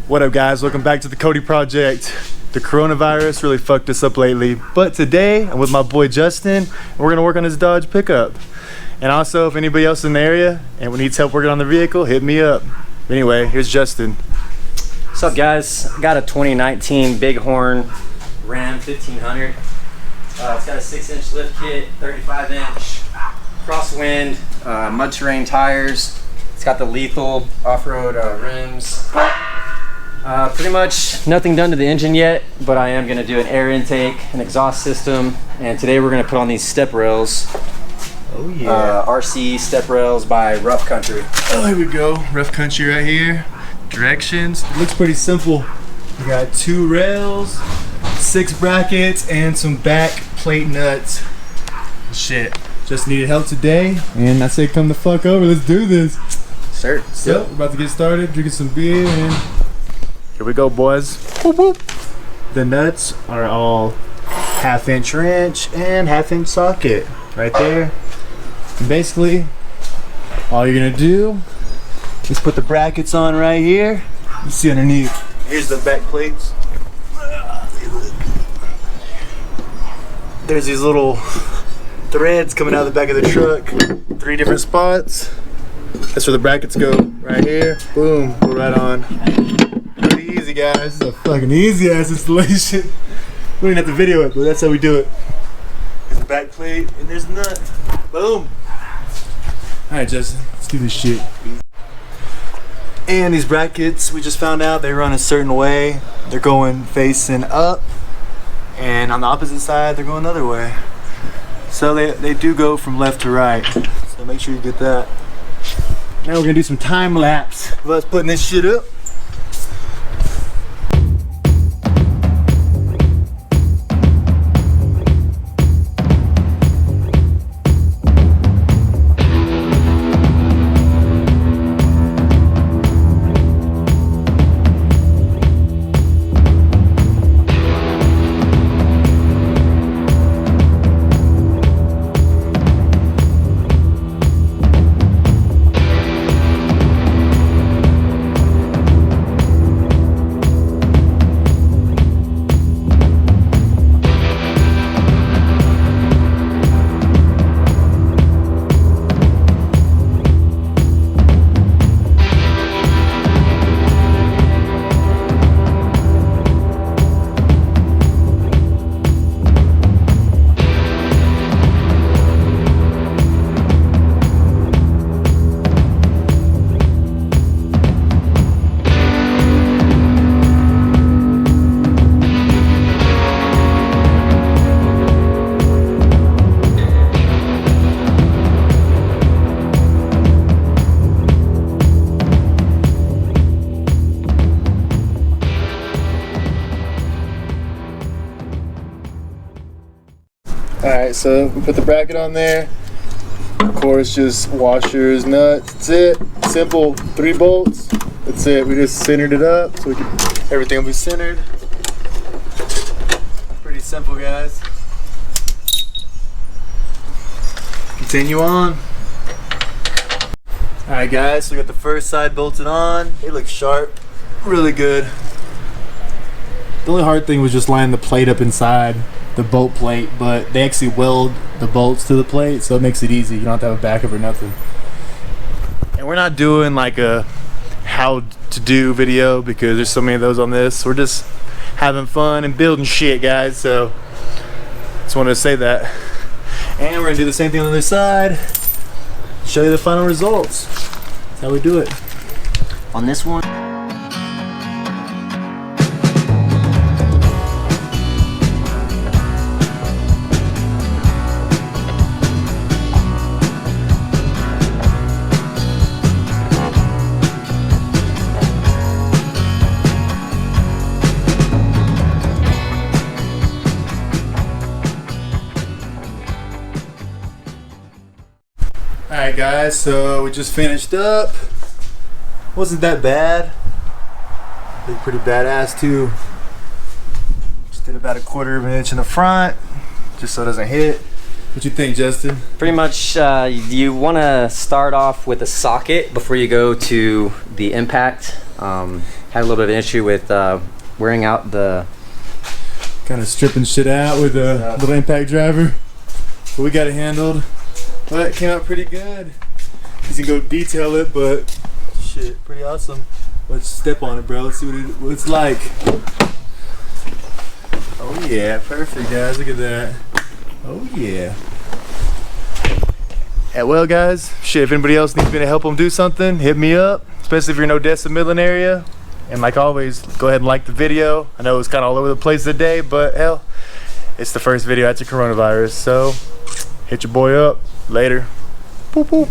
What up guys, welcome back to the Cody Project. The coronavirus really fucked us up lately, but today I'm with my boy Justin and we're gonna work on his Dodge pickup. And also, if anybody else in the area and needs help working on the vehicle, hit me up. Anyway, here's Justin. What's up guys? I got a 2019 Bighorn Ram 1500. It's got a 6-inch lift kit, 35-inch crosswind, mud terrain tires. It's got the lethal off-road rims. Pretty much nothing done to the engine yet, but I am going to do an air intake, an exhaust system, and today we're going to put on these step rails. Oh yeah. RC step rails by Rough Country. Oh, here we go. Rough Country right here. Directions. It looks pretty simple. You got 2 rails, 6 brackets, and some back plate nuts. Shit. Just needed help today, and I say come the fuck over. Let's do this. Sir. So, we're about to get started, drinking some beer, and here we go, boys. Whoop, whoop. The nuts are all 1/2-inch wrench and 1/2-inch socket right there. And basically, all you're gonna do is put the brackets on right here. You see underneath. Here's the back plates. There's these little threads coming out of the back of the truck. 3 different spots. That's where the brackets go. Right here. Boom. Go right on. Pretty easy, guys. This is a fucking easy ass installation. We didn't have to video it, but that's how we do it. There's the back plate, and there's the nut. Boom. Alright, Justin. Let's do this shit. And these brackets, we just found out they run a certain way. They're going facing up, and on the opposite side, they're going the other way. So they do go from left to right. So make sure you get that. Now we're gonna do some time lapse of us putting this shit up. Alright, so we put the bracket on there. Of course, just washers, nuts, that's it. Simple, 3 bolts. That's it. We just centered it up so everything will be centered. Pretty simple, guys. Continue on. Alright guys, so we got the first side bolted on. They look sharp, really good. The only hard thing was just lining the plate up inside the bolt plate, but they actually weld the bolts to the plate, so it makes it easy. You don't have to have a backup or nothing. And we're not doing like a how to do video because there's so many of those on this. We're just having fun and building shit, guys, so just wanted to say that. And we're gonna do the same thing on the other side, show you the final results. That's how we do it. On this one, Alright guys, so we just finished up. Wasn't that bad. Looked pretty badass too. Just did about 1/4 of an inch in the front, just so it doesn't hit. What you think, Justin? pretty much you want to start off with a socket before you go to the impact. Have had a little bit of an issue with wearing out the. Kind of stripping shit out with a little impact driver. But we got it handled. But it came out pretty good. You can go detail it, but shit, pretty awesome. Let's step on it, bro. Let's see what it's like. Oh yeah, perfect, guys. Look at that. Oh yeah. Yeah, well, guys, shit, if anybody else needs me to help them do something, hit me up. Especially if you're in Odessa, Midland area. And like always, go ahead and like the video. I know it's kind of all over the place today, but hell, it's the first video after coronavirus. So hit your boy up. Later. Boop, boop.